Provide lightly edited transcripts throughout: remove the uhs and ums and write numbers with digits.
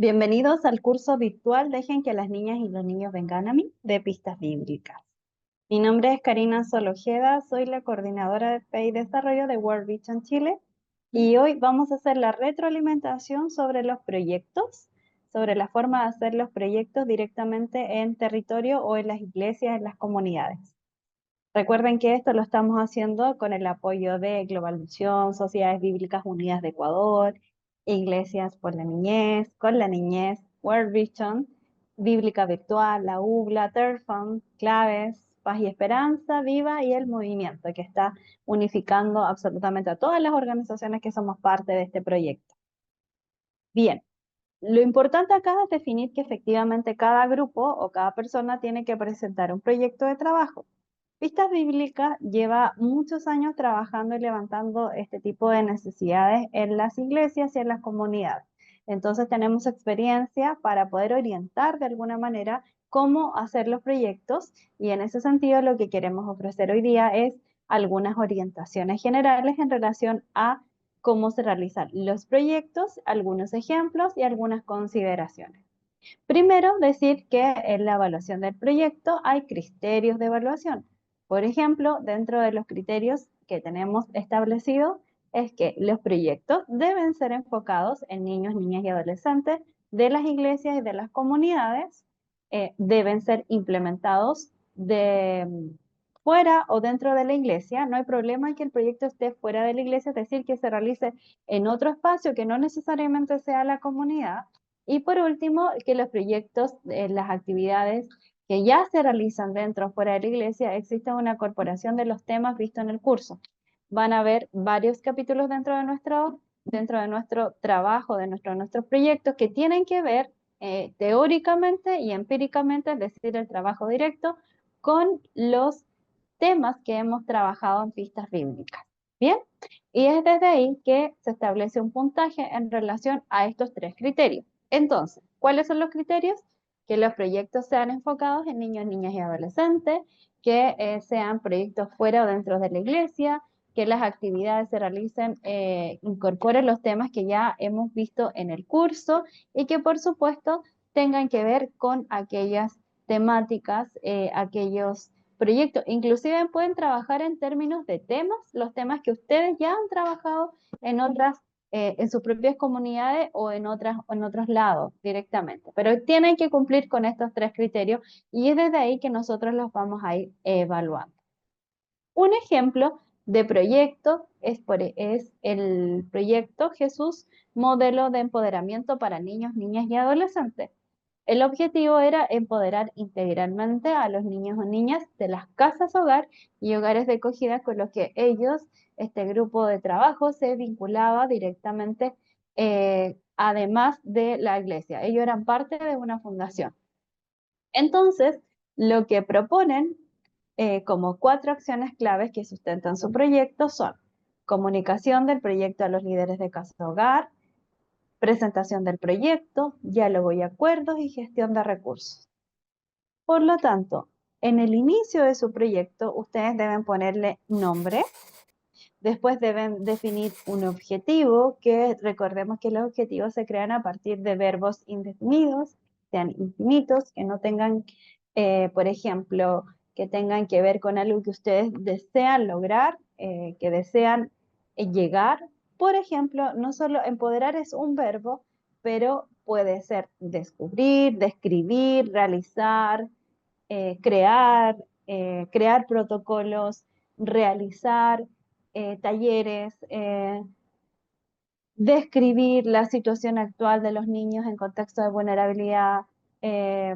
Bienvenidos al curso virtual Dejen que las niñas y los niños vengan a mí de pistas bíblicas. Mi nombre es Karina Solojeda, soy la coordinadora de FE y Desarrollo de World Vision Chile y hoy vamos a hacer la retroalimentación sobre los proyectos, sobre la forma de hacer los proyectos directamente en territorio o en las iglesias, en las comunidades. Recuerden que esto lo estamos haciendo con el apoyo de Global Vision, Sociedades Bíblicas Unidas de Ecuador, Iglesias por la Niñez, con la Niñez, World Vision, Bíblica Virtual, la UBLA, Terfund, Claves, Paz y Esperanza, Viva y el Movimiento, que está unificando absolutamente a todas las organizaciones que somos parte de este proyecto. Bien, lo importante acá es definir que efectivamente cada grupo o cada persona tiene que presentar un proyecto de trabajo. Pistas Bíblicas lleva muchos años trabajando y levantando este tipo de necesidades en las iglesias y en las comunidades. Entonces tenemos experiencia para poder orientar de alguna manera cómo hacer los proyectos y en ese sentido lo que queremos ofrecer hoy día es algunas orientaciones generales en relación a cómo se realizan los proyectos, algunos ejemplos y algunas consideraciones. Primero, decir que en la evaluación del proyecto hay criterios de evaluación. Por ejemplo, dentro de los criterios que tenemos establecidos es que los proyectos deben ser enfocados en niños, niñas y adolescentes de las iglesias y de las comunidades, deben ser implementados de fuera o dentro de la iglesia. No hay problema en que el proyecto esté fuera de la iglesia, es decir, que se realice en otro espacio que no necesariamente sea la comunidad. Y por último, que los proyectos, las actividades que ya se realizan dentro o fuera de la iglesia, exista una corporación de los temas vistos en el curso. Van a haber varios capítulos dentro de nuestro trabajo, de nuestros proyectos, que tienen que ver teóricamente y empíricamente, es decir, el trabajo directo, con los temas que hemos trabajado en pistas bíblicas. ¿Bien? Y es desde ahí que se establece un puntaje en relación a estos tres criterios. Entonces, ¿cuáles son los criterios? Que los proyectos sean enfocados en niños, niñas y adolescentes, que sean proyectos fuera o dentro de la iglesia, que las actividades se realicen, incorporen los temas que ya hemos visto en el curso y que por supuesto tengan que ver con aquellas temáticas, aquellos proyectos. Inclusive pueden trabajar en términos de temas, los temas que ustedes ya han trabajado en otras en sus propias comunidades o en otros lados directamente. Pero tienen que cumplir con estos tres criterios y es desde ahí que nosotros los vamos a ir evaluando. Un ejemplo de proyecto es el proyecto Jesús, modelo de empoderamiento para niños, niñas y adolescentes. El objetivo era empoderar integralmente a los niños o niñas de las casas hogar y hogares de acogida con los que ellos, este grupo de trabajo, se vinculaba directamente, además de la iglesia. Ellos eran parte de una fundación. Entonces, lo que proponen como 4 acciones claves que sustentan su proyecto son comunicación del proyecto a los líderes de casa hogar, presentación del proyecto, diálogo y acuerdos y gestión de recursos. Por lo tanto, en el inicio de su proyecto, ustedes deben ponerle nombre, después deben definir un objetivo, que recordemos que los objetivos se crean a partir de verbos indefinidos, sean infinitos, que no tengan, por ejemplo, que tengan que ver con algo que ustedes desean lograr, que desean llegar. Por ejemplo, no solo empoderar es un verbo, pero puede ser descubrir, describir, realizar, crear protocolos, realizar talleres, describir la situación actual de los niños en contexto de vulnerabilidad, eh,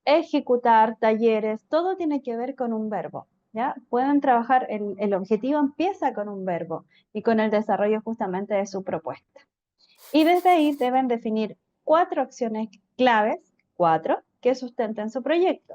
ejecutar talleres, todo tiene que ver con un verbo. ¿Ya? Pueden trabajar, el objetivo empieza con un verbo y con el desarrollo justamente de su propuesta. Y desde ahí deben definir 4 acciones claves, 4, que sustenten su proyecto.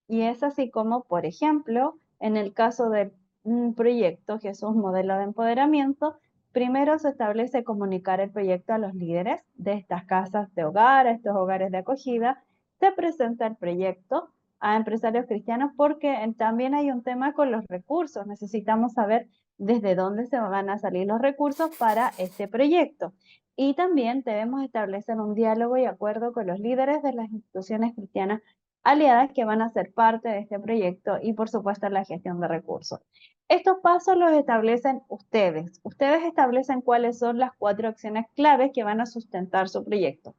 Y es así como, por ejemplo, en el caso de un proyecto Jesús Modelo de Empoderamiento, primero se establece comunicar el proyecto a los líderes de estas casas de hogar, a estos hogares de acogida. Se presenta el proyecto a empresarios cristianos porque también hay un tema con los recursos. Necesitamos saber desde dónde se van a salir los recursos para este proyecto. Y también debemos establecer un diálogo y acuerdo con los líderes de las instituciones cristianas aliadas que van a ser parte de este proyecto y por supuesto la gestión de recursos. Estos pasos los establecen ustedes. Ustedes establecen cuáles son las 4 acciones claves que van a sustentar su proyecto.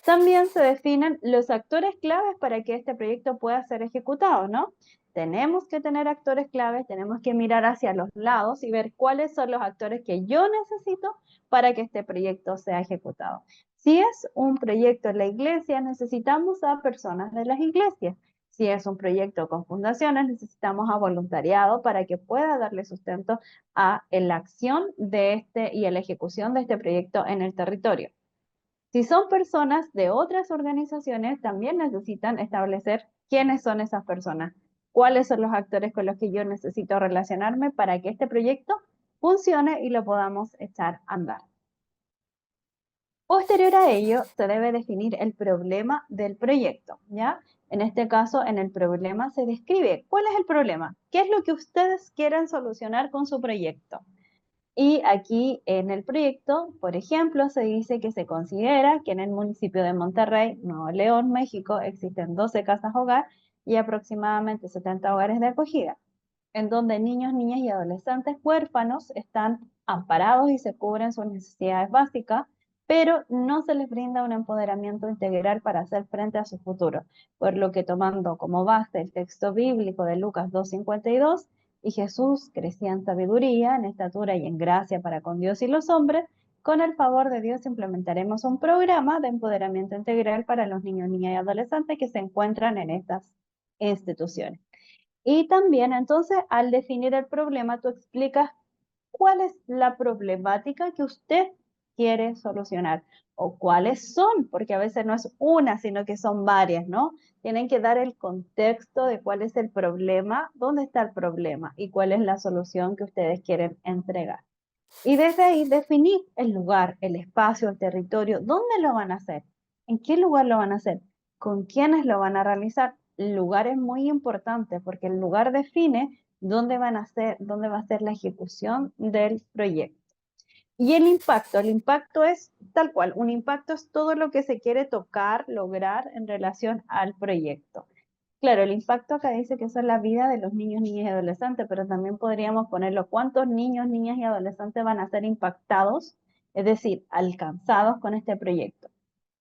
También se definen los actores claves para que este proyecto pueda ser ejecutado, ¿no? Tenemos que tener actores claves, tenemos que mirar hacia los lados y ver cuáles son los actores que yo necesito para que este proyecto sea ejecutado. Si es un proyecto en la iglesia, necesitamos a personas de las iglesias. Si es un proyecto con fundaciones, necesitamos a voluntariado para que pueda darle sustento a la acción de este y a la ejecución de este proyecto en el territorio. Si son personas de otras organizaciones, también necesitan establecer quiénes son esas personas, cuáles son los actores con los que yo necesito relacionarme para que este proyecto funcione y lo podamos echar a andar. Posterior a ello, se debe definir el problema del proyecto, ¿ya? En este caso, en el problema se describe cuál es el problema, qué es lo que ustedes quieren solucionar con su proyecto. Y aquí en el proyecto, por ejemplo, se dice que se considera que en el municipio de Monterrey, Nuevo León, México, existen 12 casas hogar y aproximadamente 70 hogares de acogida, en donde niños, niñas y adolescentes huérfanos están amparados y se cubren sus necesidades básicas, pero no se les brinda un empoderamiento integral para hacer frente a su futuro, por lo que tomando como base el texto bíblico de Lucas 2:52, y Jesús crecía en sabiduría, en estatura y en gracia para con Dios y los hombres, con el favor de Dios implementaremos un programa de empoderamiento integral para los niños, niñas y adolescentes que se encuentran en estas instituciones. Y también entonces al definir el problema, tú explicas cuál es la problemática que usted quiere solucionar o cuáles son, porque a veces no es una, sino que son varias, ¿no? Tienen que dar el contexto de cuál es el problema, dónde está el problema y cuál es la solución que ustedes quieren entregar. Y desde ahí definir el lugar, el espacio, el territorio, dónde lo van a hacer, en qué lugar lo van a hacer, con quiénes lo van a realizar. El lugar es muy importante porque el lugar define dónde van a hacer, dónde va a ser la ejecución del proyecto. Y el impacto es tal cual, un impacto es todo lo que se quiere tocar, lograr en relación al proyecto. Claro, el impacto acá dice que eso es la vida de los niños, niñas y adolescentes, pero también podríamos ponerlo cuántos niños, niñas y adolescentes van a ser impactados, es decir, alcanzados con este proyecto.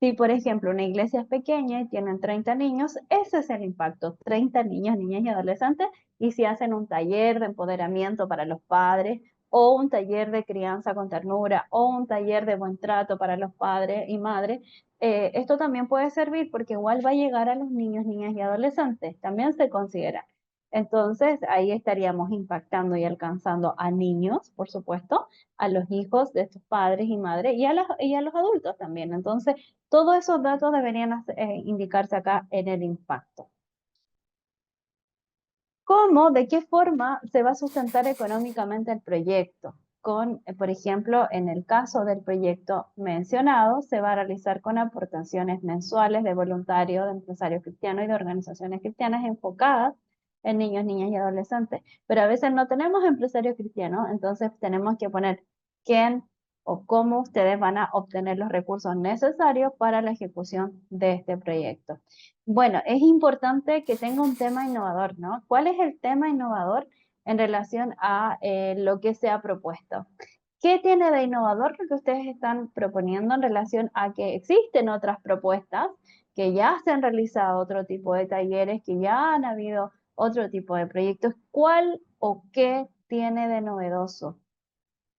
Si, por ejemplo, una iglesia es pequeña y tienen 30 niños, ese es el impacto, 30 niños, niñas y adolescentes, y si hacen un taller de empoderamiento para los padres, o un taller de crianza con ternura, o un taller de buen trato para los padres y madres, esto también puede servir porque igual va a llegar a los niños, niñas y adolescentes, también se considera. Entonces, ahí estaríamos impactando y alcanzando a niños, por supuesto, a los hijos de sus padres y madres y a los adultos también. Entonces, todos esos datos deberían indicarse acá en el impacto. ¿Cómo, de qué forma se va a sustentar económicamente el proyecto? Por ejemplo, en el caso del proyecto mencionado, se va a realizar con aportaciones mensuales de voluntarios, de empresarios cristianos y de organizaciones cristianas enfocadas en niños, niñas y adolescentes. Pero a veces no tenemos empresarios cristianos, entonces tenemos que poner quién o cómo ustedes van a obtener los recursos necesarios para la ejecución de este proyecto. Bueno, es importante que tenga un tema innovador, ¿no? ¿Cuál es el tema innovador en relación a lo que se ha propuesto? ¿Qué tiene de innovador lo que ustedes están proponiendo en relación a que existen otras propuestas, que ya se han realizado otro tipo de talleres, que ya han habido otro tipo de proyectos? ¿Cuál o qué tiene de novedoso?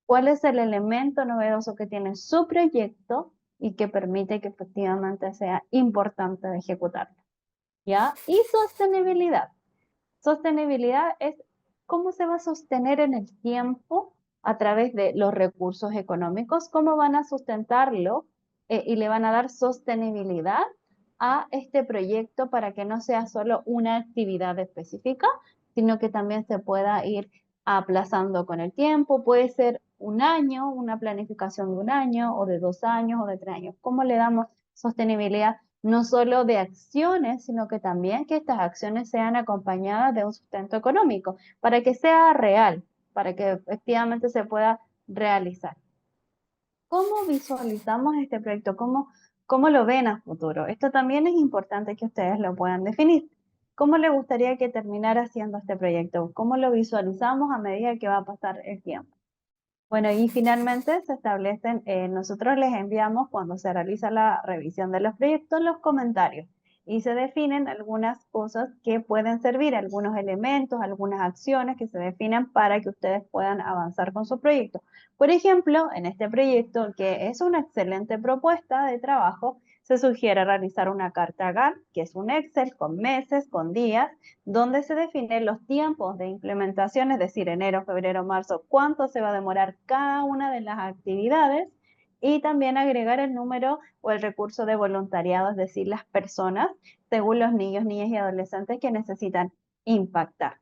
¿Cuál es el elemento novedoso que tiene su proyecto y que permite que efectivamente sea importante de ejecutarlo? ¿Ya? Y sostenibilidad. Sostenibilidad es cómo se va a sostener en el tiempo a través de los recursos económicos, cómo van a sustentarlo y le van a dar sostenibilidad a este proyecto para que no sea solo una actividad específica, sino que también se pueda ir aplazando con el tiempo. Puede ser un año, una planificación de un año o de 2 años o de 3 años. ¿Cómo le damos sostenibilidad? No solo de acciones, sino que también que estas acciones sean acompañadas de un sustento económico, para que sea real, para que efectivamente se pueda realizar. ¿Cómo visualizamos este proyecto? ¿Cómo lo ven a futuro? Esto también es importante que ustedes lo puedan definir. ¿Cómo le gustaría que terminara siendo este proyecto? ¿Cómo lo visualizamos a medida que va a pasar el tiempo? Bueno, y finalmente se establecen, nosotros les enviamos cuando se realiza la revisión de los proyectos los comentarios y se definen algunas cosas que pueden servir, algunos elementos, algunas acciones que se definen para que ustedes puedan avanzar con su proyecto. Por ejemplo, en este proyecto, que es una excelente propuesta de trabajo, se sugiere realizar una carta Gantt, que es un Excel con meses, con días, donde se definen los tiempos de implementación, es decir, enero, febrero, marzo, cuánto se va a demorar cada una de las actividades y también agregar el número o el recurso de voluntariado, es decir, las personas según los niños, niñas y adolescentes que necesitan impactar.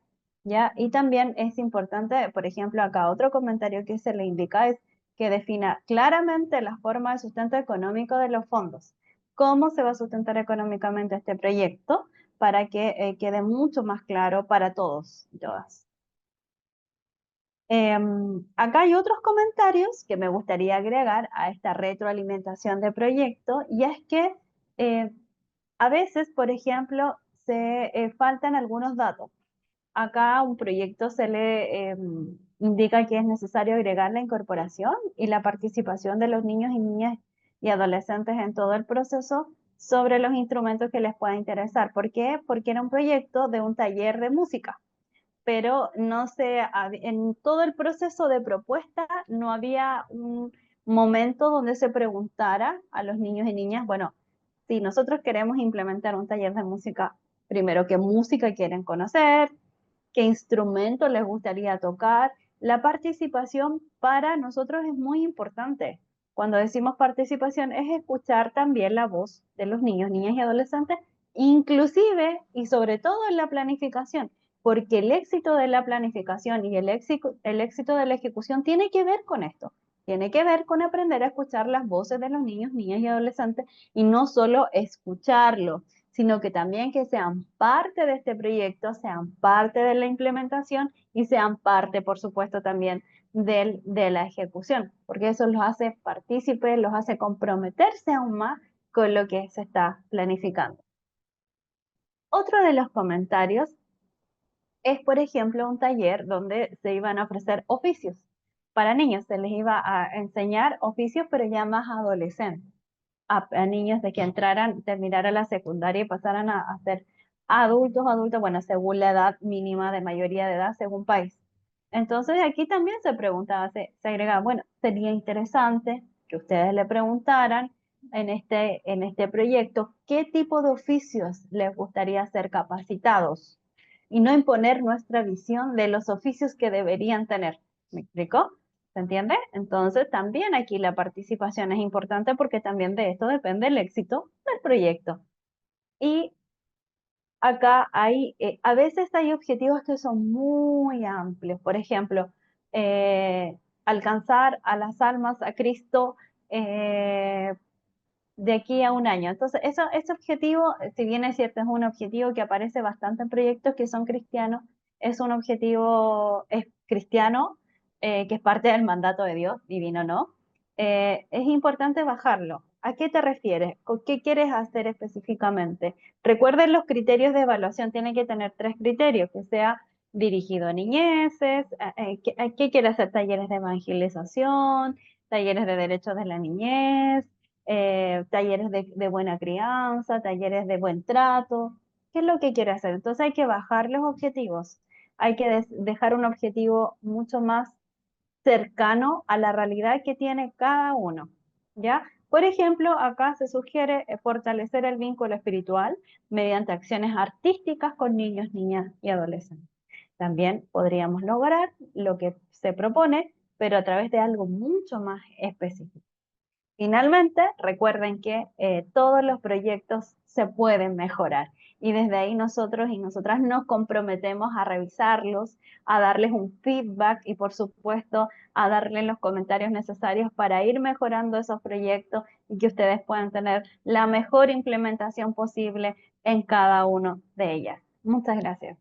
¿Ya? Y también es importante, por ejemplo, acá otro comentario que se le indica es que defina claramente la forma de sustento económico de los fondos. ¿Cómo se va a sustentar económicamente este proyecto? Para que quede mucho más claro para todos y todas. Acá hay otros comentarios que me gustaría agregar a esta retroalimentación de proyecto y es que a veces, por ejemplo, se faltan algunos datos. Acá a un proyecto se le indica que es necesario agregar la incorporación y la participación de los niños y niñas y adolescentes en todo el proceso sobre los instrumentos que les pueda interesar. ¿Por qué? Porque era un proyecto de un taller de música, pero no se, en todo el proceso de propuesta no había un momento donde se preguntara a los niños y niñas, bueno, si nosotros queremos implementar un taller de música, primero, ¿qué música quieren conocer? ¿Qué instrumento les gustaría tocar? La participación para nosotros es muy importante. Cuando decimos participación es escuchar también la voz de los niños, niñas y adolescentes, inclusive y sobre todo en la planificación, porque el éxito de la planificación y el éxito de la ejecución tiene que ver con esto. Tiene que ver con aprender a escuchar las voces de los niños, niñas y adolescentes y no solo escucharlo, sino que también que sean parte de este proyecto, sean parte de la implementación y sean parte, por supuesto, también de la ejecución, porque eso los hace partícipes, los hace comprometerse aún más con lo que se está planificando. Otro de los comentarios es, por ejemplo, un taller donde se iban a ofrecer oficios para niños, se les iba a enseñar oficios, pero ya más adolescentes a niños de que entraran, terminaran la secundaria y pasaran a ser adultos, bueno, según la edad mínima de mayoría de edad, según país. Entonces aquí también se preguntaba, se agregaba, bueno, sería interesante que ustedes le preguntaran en este proyecto qué tipo de oficios les gustaría ser capacitados y no imponer nuestra visión de los oficios que deberían tener. ¿Me explico? ¿Se entiende? Entonces también aquí la participación es importante porque también de esto depende el éxito del proyecto. Y acá hay, a veces hay objetivos que son muy amplios. Por ejemplo, alcanzar a las almas a Cristo de aquí a un año. Entonces, ese objetivo, si bien es cierto, es un objetivo que aparece bastante en proyectos que son cristianos, es un objetivo es cristiano, que es parte del mandato de Dios, divino, ¿no? Es importante bajarlo. ¿A qué te refieres? ¿Con qué quieres hacer específicamente? Recuerden los criterios de evaluación, tiene que tener 3 criterios, que sea dirigido a niñeces, ¿a qué quiere hacer? Talleres de evangelización, talleres de derechos de la niñez, talleres de buena crianza, talleres de buen trato. ¿Qué es lo que quiere hacer? Entonces hay que bajar los objetivos. Hay que dejar un objetivo mucho más cercano a la realidad que tiene cada uno. ¿Ya? Por ejemplo, acá se sugiere fortalecer el vínculo espiritual mediante acciones artísticas con niños, niñas y adolescentes. También podríamos lograr lo que se propone, pero a través de algo mucho más específico. Finalmente, recuerden que todos los proyectos se pueden mejorar y desde ahí nosotros y nosotras nos comprometemos a revisarlos, a darles un feedback y por supuesto a darles los comentarios necesarios para ir mejorando esos proyectos y que ustedes puedan tener la mejor implementación posible en cada uno de ellas. Muchas gracias.